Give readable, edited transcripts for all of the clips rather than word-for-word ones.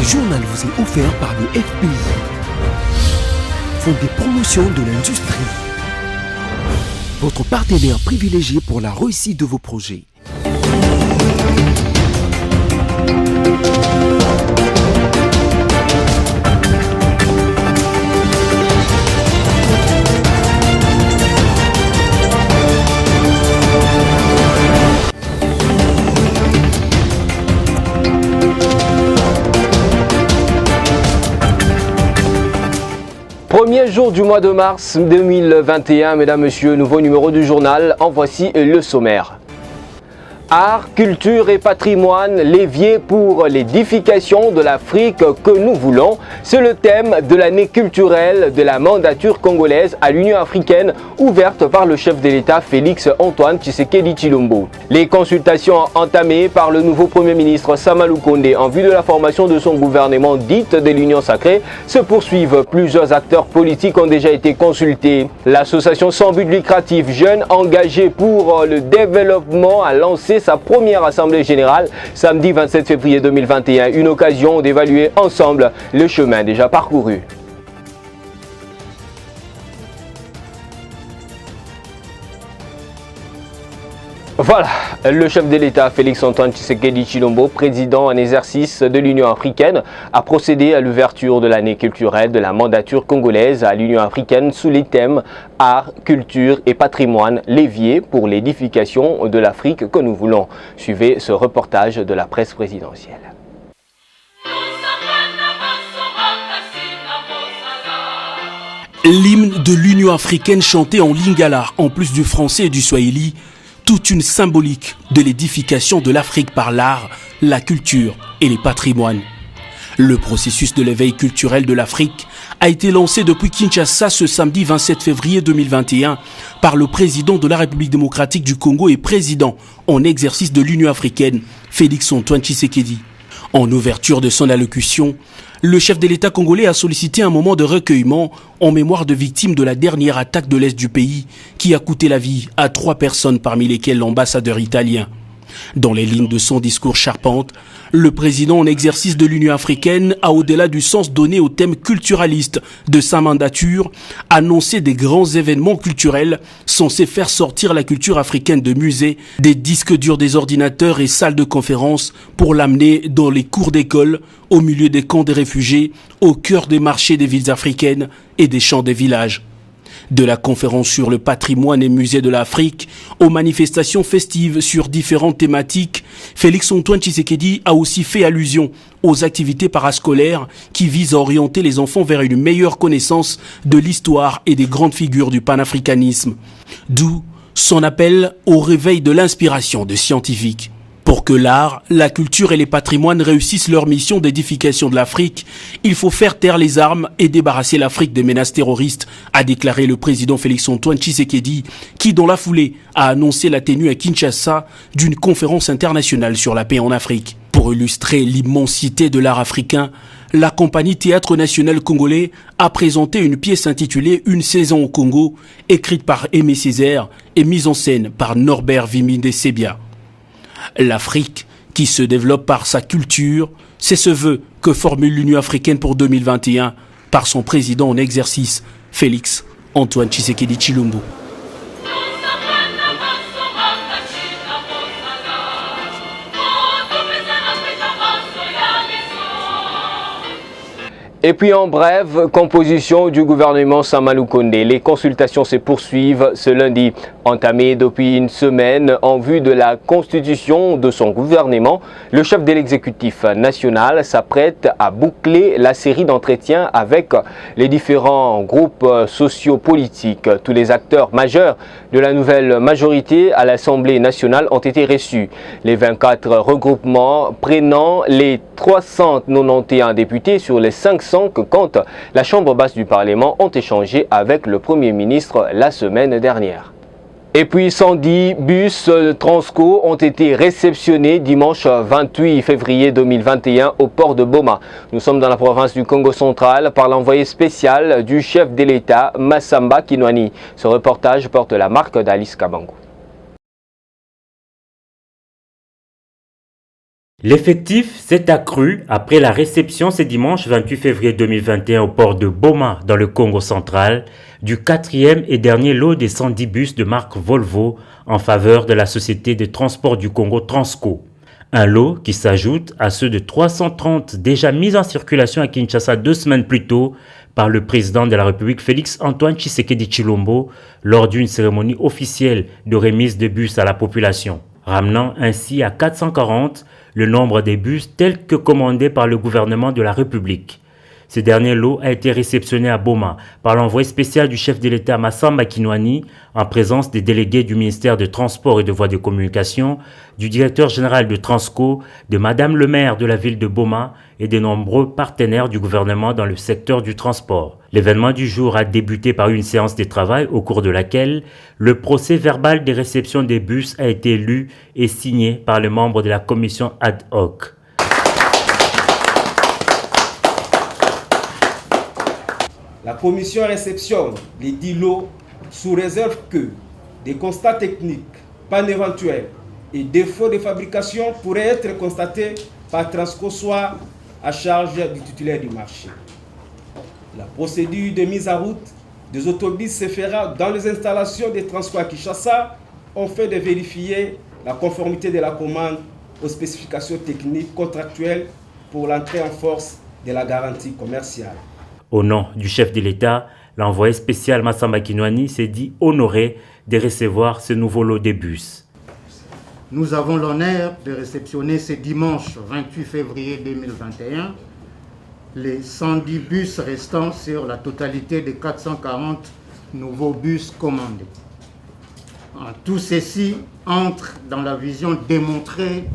Ce journal vous est offert par le FPI, Fonds des promotions de l'industrie, votre partenaire privilégié pour la réussite de vos projets. Premier jour du mois de mars 2021, mesdames, messieurs, nouveau numéro du journal, en voici le sommaire. Art, culture et patrimoine, l'évier pour l'édification de l'Afrique que nous voulons. C'est le thème de l'année culturelle de la mandature congolaise à l'Union africaine, ouverte par le chef de l'État Félix Antoine Tshisekedi Tshilombo. Les consultations entamées par le nouveau Premier ministre Sama Lukonde en vue de la formation de son gouvernement dite de l'Union sacrée se poursuivent. Plusieurs acteurs politiques ont déjà été consultés. L'association sans but lucratif Jeunes engagés pour le développement a lancé sa première assemblée générale samedi 27 février 2021, une occasion d'évaluer ensemble le chemin déjà parcouru. Voilà, le chef de l'État Félix Antoine Tshisekedi Tshilombo, président en exercice de l'Union africaine, a procédé à l'ouverture de l'année culturelle de la mandature congolaise à l'Union africaine sous les thèmes art, culture et patrimoine, l'évier pour l'édification de l'Afrique que nous voulons. Suivez ce reportage de la presse présidentielle. L'hymne de l'Union africaine chanté en lingala, en plus du français et du swahili, toute une symbolique de l'édification de l'Afrique par l'art, la culture et les patrimoines. Le processus de l'éveil culturel de l'Afrique a été lancé depuis Kinshasa ce samedi 27 février 2021 par le président de la République démocratique du Congo et président en exercice de l'Union africaine, Félix Antoine Tshisekedi. En ouverture de son allocution, le chef de l'État congolais a sollicité un moment de recueillement en mémoire de victimes de la dernière attaque de l'Est du pays qui a coûté la vie à 3 personnes parmi lesquelles l'ambassadeur italien. Dans les lignes de son discours charpente, le président en exercice de l'Union africaine a, au-delà du sens donné au thème culturaliste de sa mandature, annoncé des grands événements culturels censés faire sortir la culture africaine de musées, des disques durs, des ordinateurs et salles de conférences pour l'amener dans les cours d'école, au milieu des camps des réfugiés, au cœur des marchés des villes africaines et des champs des villages. De la conférence sur le patrimoine et musées de l'Afrique aux manifestations festives sur différentes thématiques, Félix Antoine Tshisekedi a aussi fait allusion aux activités parascolaires qui visent à orienter les enfants vers une meilleure connaissance de l'histoire et des grandes figures du panafricanisme. D'où son appel au réveil de l'inspiration de scientifiques. Pour que l'art, la culture et les patrimoines réussissent leur mission d'édification de l'Afrique, il faut faire taire les armes et débarrasser l'Afrique des menaces terroristes, a déclaré le président Félix Antoine Tshisekedi, qui dans la foulée a annoncé la tenue à Kinshasa d'une conférence internationale sur la paix en Afrique. Pour illustrer l'immensité de l'art africain, la compagnie Théâtre National Congolais a présenté une pièce intitulée « Une saison au Congo », écrite par Aimé Césaire et mise en scène par Norbert Viminde Sebia. L'Afrique, qui se développe par sa culture, c'est ce vœu que formule l'Union africaine pour 2021 par son président en exercice, Félix Antoine Tshisekedi Tshilombo. Et puis en bref, composition du gouvernement Sama Lukonde. Les consultations se poursuivent ce lundi. Entamé depuis une semaine en vue de la constitution de son gouvernement, le chef de l'exécutif national s'apprête à boucler la série d'entretiens avec les différents groupes sociopolitiques. Tous les acteurs majeurs de la nouvelle majorité à l'Assemblée nationale ont été reçus. Les 24 regroupements prenant les 391 députés sur les 500 que compte la Chambre basse du Parlement ont échangé avec le Premier ministre la semaine dernière. Et puis 110 bus Transco ont été réceptionnés dimanche 28 février 2021 au port de Boma. Nous sommes dans la province du Congo central par l'envoyé spécial du chef de l'État Massamba Kinwani. Ce reportage porte la marque d'Alice Kabango. L'effectif s'est accru après la réception ce dimanche 28 février 2021 au port de Boma dans le Congo central du 4e et dernier lot des 110 bus de marque Volvo en faveur de la société de transport du Congo Transco. Un lot qui s'ajoute à ceux de 330 déjà mis en circulation à Kinshasa 2 semaines plus tôt par le président de la République Félix-Antoine Tshisekedi Tshilombo lors d'une cérémonie officielle de remise de bus à la population, ramenant ainsi à 440 le nombre des bus tels que commandés par le gouvernement de la République. Ce dernier lot a été réceptionné à Boma par l'envoyé spécial du chef de l'État Massamba Kinwani en présence des délégués du ministère des Transports et de Voies de Communication, du directeur général de Transco, de Madame le maire de la ville de Boma et de nombreux partenaires du gouvernement dans le secteur du transport. L'événement du jour a débuté par une séance de travail au cours de laquelle le procès verbal des réceptions des bus a été lu et signé par les membres de la commission ad hoc. La commission réceptionne les 10 lots sous réserve que des constats techniques, pannes éventuels et défauts de fabrication pourraient être constatés par Transco, soit à charge du titulaire du marché. La procédure de mise en route des autobus se fera dans les installations des Transco à Kinshasa, en fait de vérifier la conformité de la commande aux spécifications techniques contractuelles pour l'entrée en force de la garantie commerciale. Au nom du chef de l'État, l'envoyé spécial Massamba Kinwani s'est dit honoré de recevoir ce nouveau lot de bus. Nous avons l'honneur de réceptionner ce dimanche 28 février 2021 les 110 bus restants sur la totalité des 440 nouveaux bus commandés. Tout ceci entre dans la vision démontrée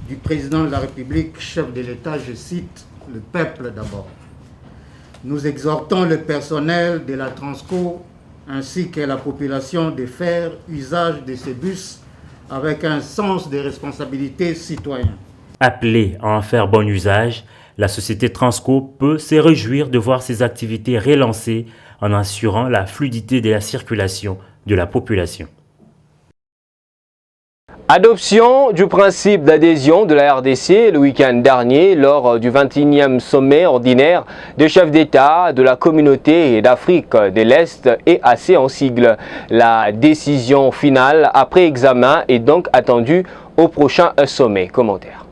du président de la République, chef de l'État, je cite, le peuple d'abord. Nous exhortons le personnel de la Transco ainsi que la population de faire usage de ces bus avec un sens de responsabilité citoyen. Appelée à en faire bon usage, la société Transco peut se réjouir de voir ses activités relancées en assurant la fluidité de la circulation de la population. Adoption du principe d'adhésion de la RDC le week-end dernier lors du 21e sommet ordinaire des chefs d'État de la communauté d'Afrique de l'Est EAC en sigle. La décision finale après examen est donc attendue au prochain sommet. Commentaire.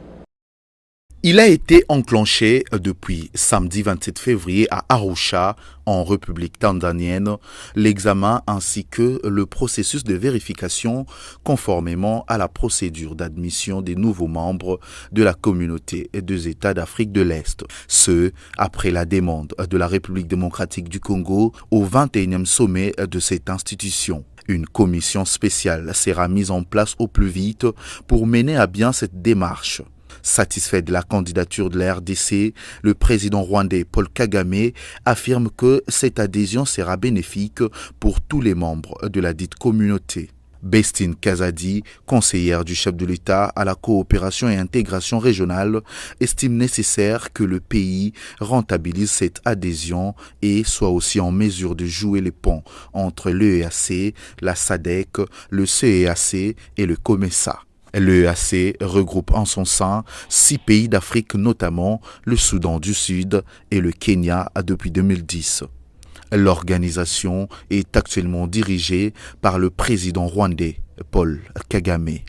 Il a été enclenché depuis samedi 27 février à Arusha, en République tanzanienne, l'examen ainsi que le processus de vérification conformément à la procédure d'admission des nouveaux membres de la communauté des États d'Afrique de l'Est. Ce, après la demande de la République démocratique du Congo au 21e sommet de cette institution. Une commission spéciale sera mise en place au plus vite pour mener à bien cette démarche. Satisfait de la candidature de la RDC, le président rwandais Paul Kagame affirme que cette adhésion sera bénéfique pour tous les membres de la dite communauté. Bestine Kazadi, conseillère du chef de l'État à la coopération et intégration régionale, estime nécessaire que le pays rentabilise cette adhésion et soit aussi en mesure de jouer les ponts entre l'EEAC, la SADC, le CEAC et le COMESA. L'EEAC regroupe en son sein 6 pays d'Afrique, notamment le Soudan du Sud et le Kenya depuis 2010. L'organisation est actuellement dirigée par le président rwandais Paul Kagame.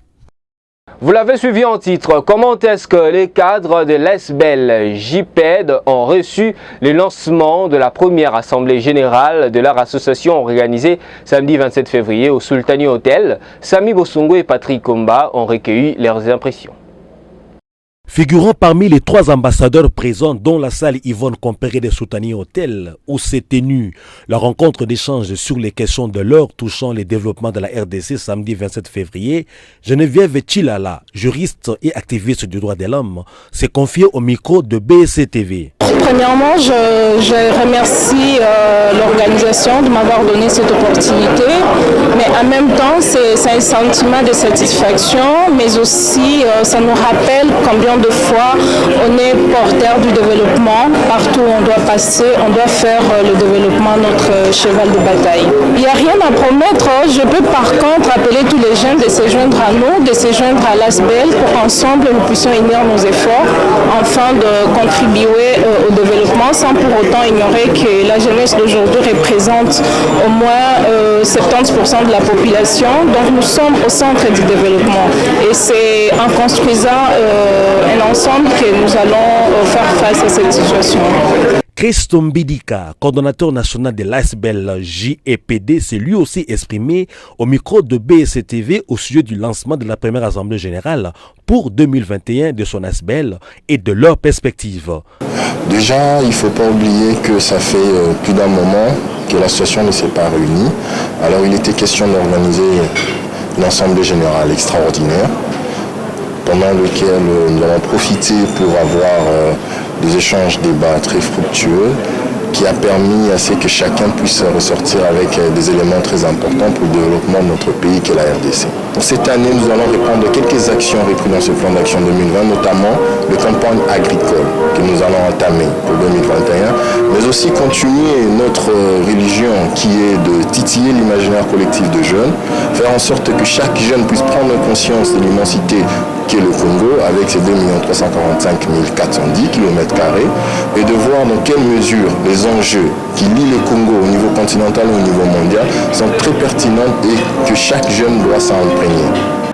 Vous l'avez suivi en titre. Comment est-ce que les cadres de l'ESBEL JPED ont reçu le lancement de la première assemblée générale de leur association organisée samedi 27 février au Sultani Hotel? Sami Bosongo et Patrick Komba ont recueilli leurs impressions. Figurant parmi les 3 ambassadeurs présents dont la salle Yvonne Compéré de Sultani Hotel, où s'est tenue la rencontre d'échange sur les questions de l'heure touchant les développements de la RDC samedi 27 février, Geneviève Chilala, juriste et activiste du droit de l'homme, s'est confiée au micro de BSC TV. Premièrement, je remercie l'organisation de m'avoir donné cette opportunité, mais en même temps, c'est un sentiment de satisfaction, mais aussi ça nous rappelle combien de fois on est porteur du développement. Partout où on doit passer, on doit faire le développement notre cheval de bataille. Il n'y a rien à promettre. Je peux par contre appeler tous les jeunes de se joindre à nous, de se joindre à l'ASBEL pour qu'ensemble nous puissions unir nos efforts afin de contribuer au développement sans pour autant ignorer que la jeunesse d'aujourd'hui représente au moins 70% de la population. Donc nous sommes au centre du développement et c'est en construisant un ensemble que nous allons faire face à cette situation. Christo Mbidika, coordonnateur national de l'ASBEL JEPD, s'est lui aussi exprimé au micro de BSTV au sujet du lancement de la première assemblée générale pour 2021 de son ASBEL et de leurs perspectives. Déjà, il ne faut pas oublier que ça fait plus d'un moment que l'association ne s'est pas réunie. Alors il était question d'organiser une assemblée générale extraordinaire pendant lequel nous avons profité pour avoir des échanges, débats très fructueux qui a permis à ce que chacun puisse ressortir avec des éléments très importants pour le développement de notre pays qu'est la RDC. Pour cette année, nous allons répondre à quelques actions repris dans ce plan d'action 2020, notamment les campagnes agricoles que nous allons entamer pour 2021, mais aussi continuer notre religion qui est de titiller l'imaginaire collectif de jeunes, faire en sorte que chaque jeune puisse prendre conscience de l'immensité qu'est le Congo avec ses 2 345 410 km² et de voir dans quelle mesure les enjeux qui lient le Congo au niveau continental et au niveau mondial sont très pertinents et que chaque jeune doit s'en imprégner.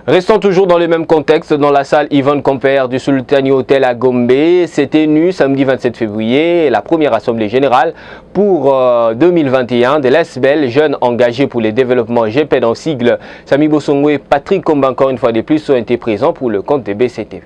Restons toujours dans le même contexte, dans la salle Yvonne Compère du Sultani Hotel à Gombe. S'est tenue samedi 27 février la première assemblée générale pour 2021 de l'ASBEL, jeunes engagés pour le développement GPED en sigle. Sami Bossongo et Patrick Komba, encore une fois de plus, ont été présents pour le compte de BCTV.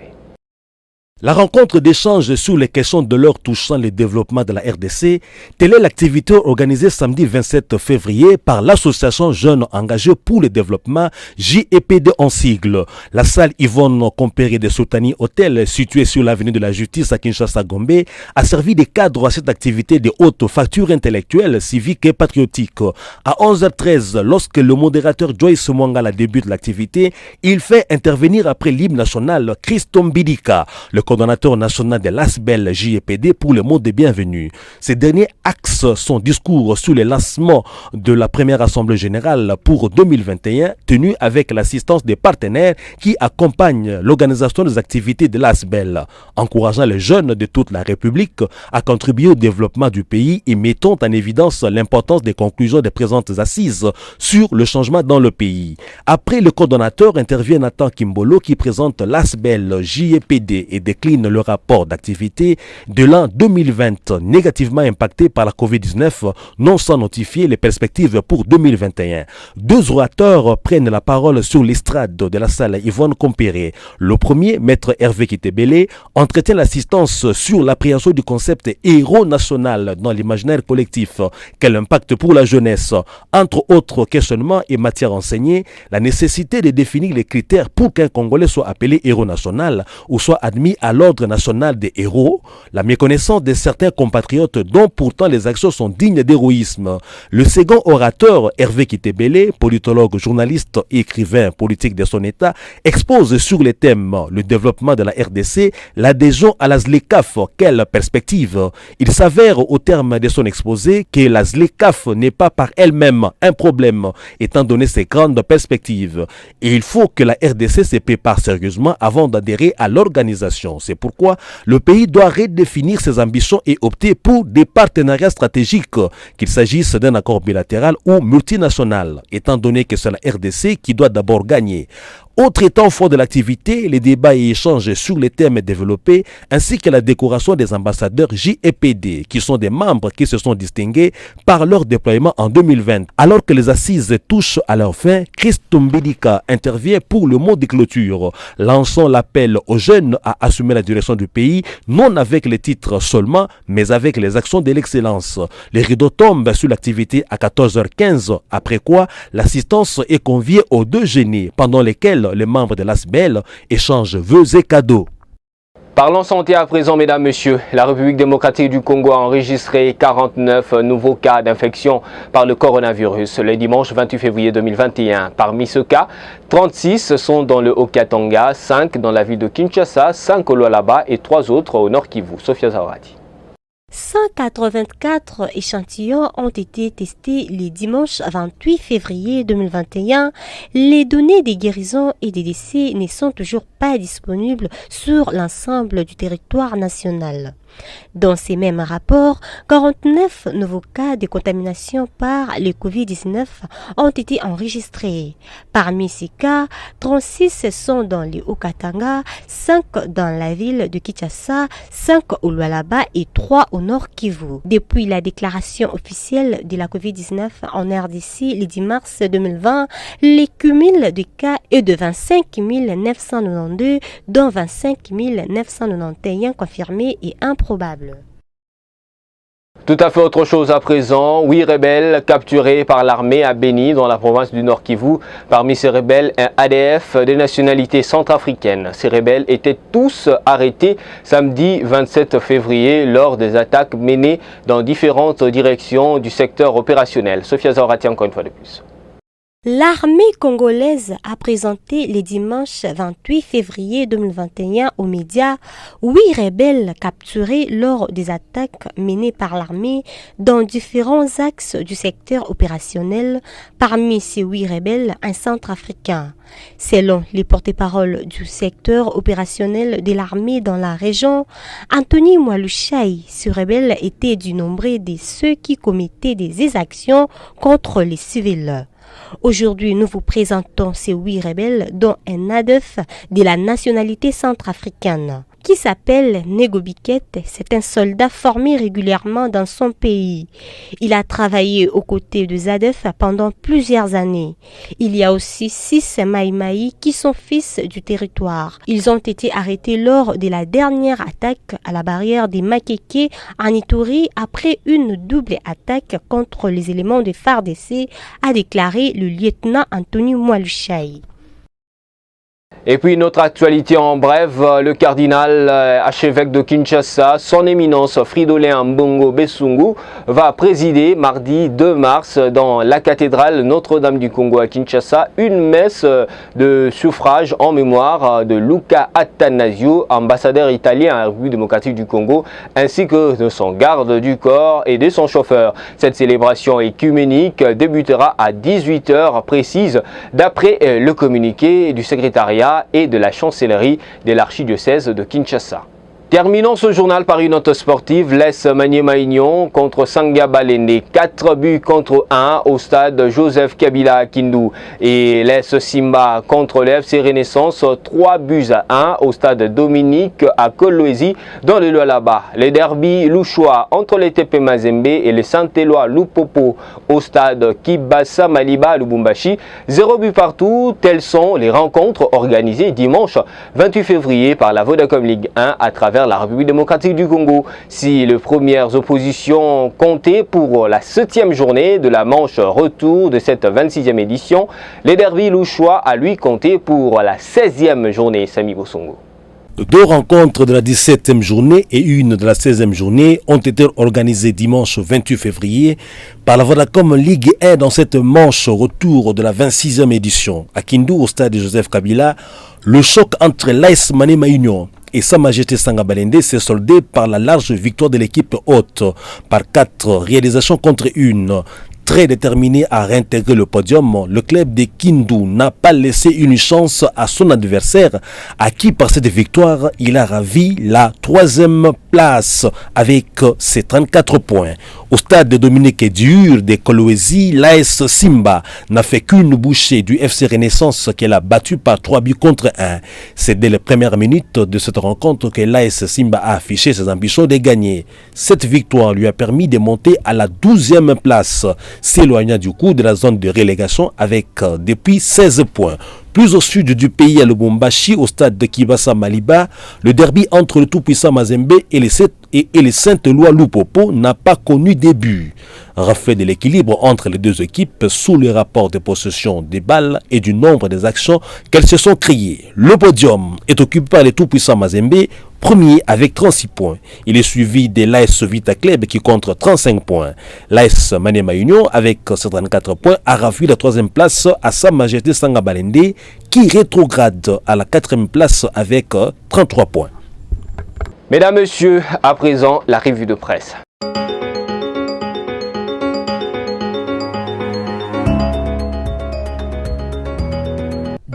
La rencontre d'échange sur les questions de l'heure touchant le développement de la RDC, telle est l'activité organisée samedi 27 février par l'association Jeunes Engagés pour le Développement JEPD en sigle. La salle Yvonne Compéré de Sultani Hotel, située sur l'avenue de la Justice à Kinshasa-Gombe, a servi de cadre à cette activité de haute facture intellectuelle, civique et patriotique. À 11h13, lorsque le modérateur Joyce Mwangala débute l'activité, il fait intervenir après l'hymne national Christo Mbidika, le coordonnateur national de l'ASBEL JEPD, pour le mot de bienvenue. Ce dernier axe son discours sur le lancement de la première assemblée générale pour 2021, tenue avec l'assistance des partenaires qui accompagnent l'organisation des activités de l'ASBEL, encourageant les jeunes de toute la République à contribuer au développement du pays et mettant en évidence l'importance des conclusions des présentes assises sur le changement dans le pays. Après le coordonnateur intervient Nathan Kimbolo qui présente l'ASBEL JEPD et décline le rapport d'activité de l'an 2020 négativement impacté par la COVID-19, non sans notifier les perspectives pour 2021. Deux orateurs prennent la parole sur l'estrade de la salle Yvonne Compéré. Le premier, maître Hervé Kitebele, entretient l'assistance sur l'appréhension du concept héros national dans l'imaginaire collectif. Quel impact pour la jeunesse? Entre autres questionnements et matières enseignées, la nécessité de définir les critères pour qu'un Congolais soit appelé héros national ou soit admis à l'ordre national des héros, la méconnaissance de certains compatriotes dont pourtant les actions sont dignes d'héroïsme. Le second orateur, Hervé Kitebele, politologue, journaliste et écrivain politique de son État, expose sur les thèmes le développement de la RDC, l'adhésion à la ZLECAF, quelle perspective? Il s'avère au terme de son exposé que la ZLECAF n'est pas par elle-même un problème, étant donné ses grandes perspectives. Et il faut que la RDC se prépare sérieusement avant d'adhérer à l'organisation. C'est pourquoi le pays doit redéfinir ses ambitions et opter pour des partenariats stratégiques, qu'il s'agisse d'un accord bilatéral ou multinational, étant donné que c'est la RDC qui doit d'abord gagner. Autre temps fort de l'activité, les débats et échanges sur les thèmes développés, ainsi que la décoration des ambassadeurs JEPD, qui sont des membres qui se sont distingués par leur déploiement en 2020. Alors que les assises touchent à leur fin, Christo Mbidika intervient pour le mot de clôture, lançant l'appel aux jeunes à assumer la direction du pays, non avec les titres seulement, mais avec les actions de l'excellence. Les rideaux tombent sur l'activité à 14h15, après quoi l'assistance est conviée aux deux génies, pendant lesquels les membres de l'ASBEL échangent vœux et cadeaux. Parlons santé à présent, mesdames, messieurs. La République démocratique du Congo a enregistré 49 nouveaux cas d'infection par le coronavirus le dimanche 28 février 2021. Parmi ce cas, 36 sont dans le Haut-Katanga, 5 dans la ville de Kinshasa, 5 au Lualaba et 3 autres au Nord Kivu. Sophia Zaorati. 184 échantillons ont été testés le dimanche 28 février 2021. Les données des guérisons et des décès ne sont toujours pas disponibles sur l'ensemble du territoire national. Dans ces mêmes rapports, 49 nouveaux cas de contamination par le Covid-19 ont été enregistrés. Parmi ces cas, 36 sont dans le Haut-Katanga, 5 dans la ville de Kinshasa, 5 au Lualaba et 3 au Nord Kivu. Depuis la déclaration officielle de la Covid-19 en RDC le 10 mars 2020, le cumul de cas est de 25 992, dont 25 991 confirmés et improbables. Tout à fait autre chose à présent. 8 rebelles capturés par l'armée à Beni dans la province du Nord Kivu. Parmi ces rebelles, un ADF de nationalité centrafricaine. Ces rebelles étaient tous arrêtés samedi 27 février lors des attaques menées dans différentes directions du secteur opérationnel. Sophia Zaorati encore une fois de plus. L'armée congolaise a présenté le dimanche 28 février 2021 aux médias 8 rebelles capturés lors des attaques menées par l'armée dans différents axes du secteur opérationnel. Parmi ces 8 rebelles, un centrafricain. Selon les porte-paroles du secteur opérationnel de l'armée dans la région, Anthony Mwalushai, ce rebelle était du nombre de ceux qui commettaient des exactions contre les civils. Aujourd'hui, nous vous présentons ces 8 rebelles, dont un ADF de la nationalité centrafricaine, qui s'appelle Nego Biket. C'est un soldat formé régulièrement dans son pays. Il a travaillé aux côtés de Zadef pendant plusieurs années. Il y a aussi 6 Maïmaï qui sont fils du territoire. Ils ont été arrêtés lors de la dernière attaque à la barrière des Makeke en Ituri après une double attaque contre les éléments de FARDC, a déclaré le lieutenant Anthony Mwalushai. Et puis notre actualité en bref, le cardinal archevêque de Kinshasa, son éminence Fridolin Mbongo Besungu, va présider mardi 2 mars dans la cathédrale Notre-Dame du Congo à Kinshasa une messe de suffrage en mémoire de Luca Attanasio, ambassadeur italien à la République démocratique du Congo, ainsi que de son garde du corps et de son chauffeur. Cette célébration écuménique débutera à 18h précise d'après le communiqué du secrétariat et de la chancellerie de l'archidiocèse de Kinshasa. Terminons ce journal par une note sportive. L'AS Maniema Union contre Sanga Balende. 4 buts contre 1 au stade Joseph Kabila à Kindu. Et l'AS Simba contre le FC Renaissance. 3 buts à 1 au stade Dominique à Kolwezi dans le Lualaba. Les derbies louchois entre les TP Mazembe et les Saint-Éloi Lupopo au stade Kibasa Maliba à Lubumbashi. 0 but partout. Telles sont les rencontres organisées dimanche 28 février par la Vodacom Ligue 1 à travers la République démocratique du Congo. Si les premières oppositions comptaient pour la 7e journée de la manche retour de cette 26e édition, les derbies louchois a lui compté pour la 16e journée. Sami Bosongo. 2 rencontres de la 17e journée et une de la 16e journée ont été organisées dimanche 28 février par la Vodacom Ligue 1 dans cette manche retour de la 26e édition. À Kindu, au stade Joseph Kabila, le choc entre l'AS Maniema Union et Sa Majesté Sanga Balende s'est soldé par la large victoire de l'équipe haute par 4 réalisations contre 1. Très déterminé à réintégrer le podium, le club de Kindu n'a pas laissé une chance à son adversaire, à qui par cette victoire, il a ravi la 3e place avec ses 34 points. Au stade de Dominique Dur de Kolwezi, l'AS Simba n'a fait qu'une bouchée du FC Renaissance qu'elle a battu par 3 buts contre 1. C'est dès les premières minutes de cette rencontre que l'AS Simba a affiché ses ambitions de gagner. Cette victoire lui a permis de monter à la 12e place, s'éloignant du coup de la zone de relégation avec depuis 16 points. Plus au sud du pays, à Lubumbashi, au stade de Kibasa Maliba, le derby entre le tout-puissant Mazembe et les Saint-Éloi Lupopo n'a pas connu début. Reflet de l'équilibre entre les deux équipes sous le rapport de possession des balles et du nombre des actions qu'elles se sont créées. Le podium est occupé par les tout-puissants Mazembe premier avec 36 points. Il est suivi de l'AS Vita Club qui compte 35 points. L'AS Maniema Union avec 34 points a ravi la 3e place à Sa Majesté Sanga Balende qui rétrograde à la 4e place avec 33 points. Mesdames, Messieurs, à présent, la revue de presse.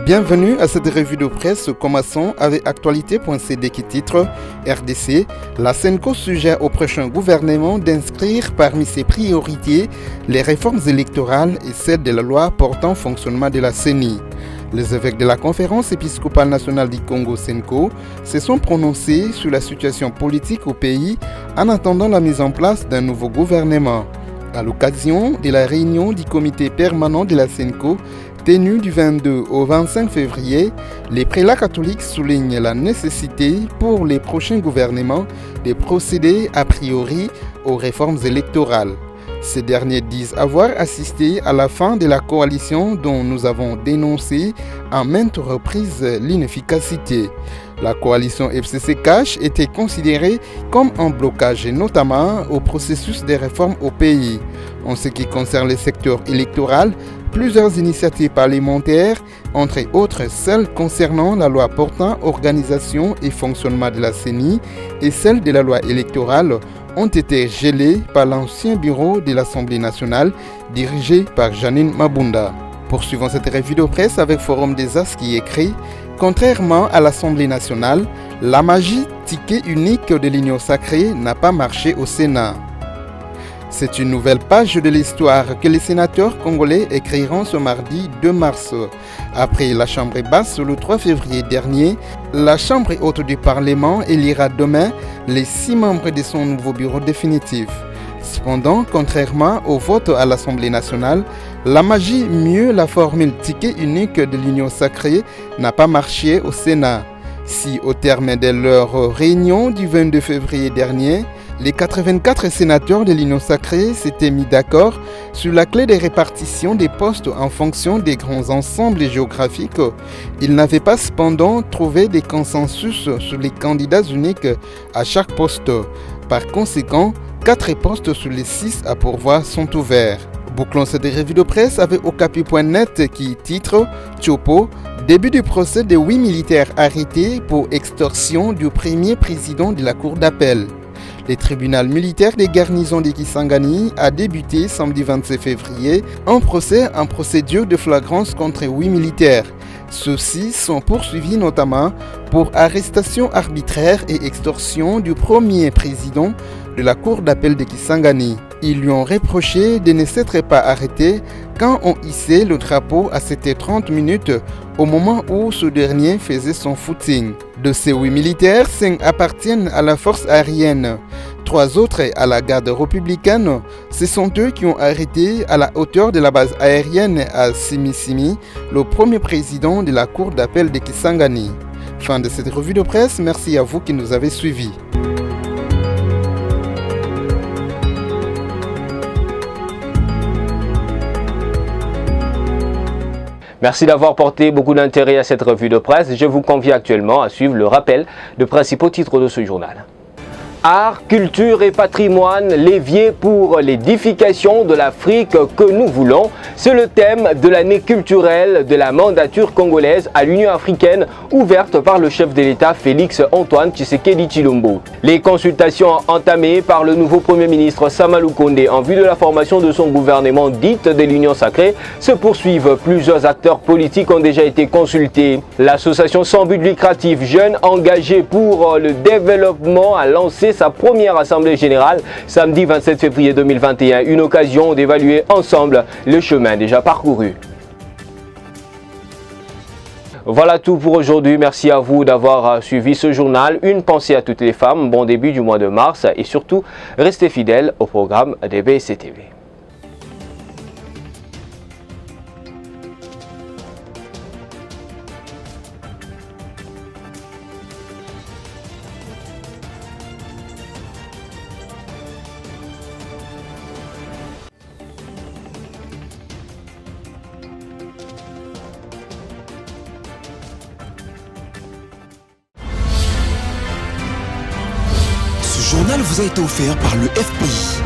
Bienvenue à cette revue de presse. Commençons avec actualité.cd qui titre RDC. La Senco suggère au prochain gouvernement d'inscrire parmi ses priorités les réformes électorales et celles de la loi portant fonctionnement de la CENI. Les évêques de la Conférence épiscopale nationale du Congo Senco se sont prononcés sur la situation politique au pays en attendant la mise en place d'un nouveau gouvernement. À l'occasion de la réunion du comité permanent de la Senco tenue du 22 au 25 février, les prélats catholiques soulignent la nécessité pour les prochains gouvernements de procéder a priori aux réformes électorales. Ces derniers disent avoir assisté à la fin de la coalition dont nous avons dénoncé à maintes reprises l'inefficacité. La coalition FCC-CACH était considérée comme un blocage, notamment au processus des réformes au pays. En ce qui concerne le secteur électoral, plusieurs initiatives parlementaires, entre autres celles concernant la loi portant organisation et fonctionnement de la CENI et celle de la loi électorale, ont été gelées par l'ancien bureau de l'Assemblée nationale dirigé par Janine Mabunda. Poursuivons cette revue de presse avec Forum des As qui écrit « Contrairement à l'Assemblée nationale, la magie ticket unique de l'Union sacrée n'a pas marché au Sénat ». C'est une nouvelle page de l'histoire que les sénateurs congolais écriront ce mardi 2 mars. Après la Chambre basse le 3 février dernier, la Chambre haute du Parlement élira demain les 6 membres de son nouveau bureau définitif. Cependant, contrairement au vote à l'Assemblée nationale, la magie, mieux la formule ticket unique de l'Union sacrée, n'a pas marché au Sénat. Si au terme de leur réunion du 22 février dernier, les 84 sénateurs de l'Union sacrée s'étaient mis d'accord sur la clé de répartition des postes en fonction des grands ensembles géographiques, ils n'avaient pas cependant trouvé de consensus sur les candidats uniques à chaque poste. Par conséquent, 4 postes sur les 6 à pourvoir sont ouverts. Bouclons cette revue de presse avec Okapi.net qui titre Tchopo, début du procès de 8 militaires arrêtés pour extorsion du premier président de la cour d'appel. Le tribunal militaire des garnisons de Kisangani a débuté samedi 27 février un procès en procédure de flagrance contre 8 militaires. Ceux-ci sont poursuivis notamment pour arrestation arbitraire et extorsion du premier président de la cour d'appel de Kisangani. Ils lui ont reproché de ne s'être pas arrêté quand on hissait le drapeau à 7h30 au moment où ce dernier faisait son footing. De ces 8 militaires, 5 appartiennent à la force aérienne. 3 autres à la garde républicaine. Ce sont eux qui ont arrêté à la hauteur de la base aérienne à Simisimi le premier président de la cour d'appel de Kisangani. Fin de cette revue de presse, merci à vous qui nous avez suivis. Merci d'avoir porté beaucoup d'intérêt à cette revue de presse. Je vous convie actuellement à suivre le rappel de principaux titres de ce journal. Art, culture et patrimoine, levier pour l'édification de l'Afrique que nous voulons. C'est le thème de l'année culturelle de la mandature congolaise à l'Union africaine ouverte par le chef de l'État Félix Antoine Tshisekedi Tshilombo. Les consultations entamées par le nouveau Premier ministre Sama Lukonde en vue de la formation de son gouvernement dite de l'Union sacrée se poursuivent. Plusieurs acteurs politiques ont déjà été consultés. L'association sans but lucratif Jeunes engagés pour le développement a lancé sa première assemblée générale samedi 27 février 2021, une occasion d'évaluer ensemble le chemin déjà parcouru. Voilà tout pour aujourd'hui. Merci à vous d'avoir suivi ce journal. Une pensée à toutes les femmes. Bon début du mois de mars et surtout, restez fidèles au programme DBC TV. Ce journal vous a été offert par le FPI,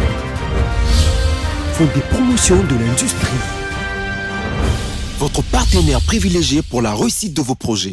Fonds des promotions de l'industrie, votre partenaire privilégié pour la réussite de vos projets.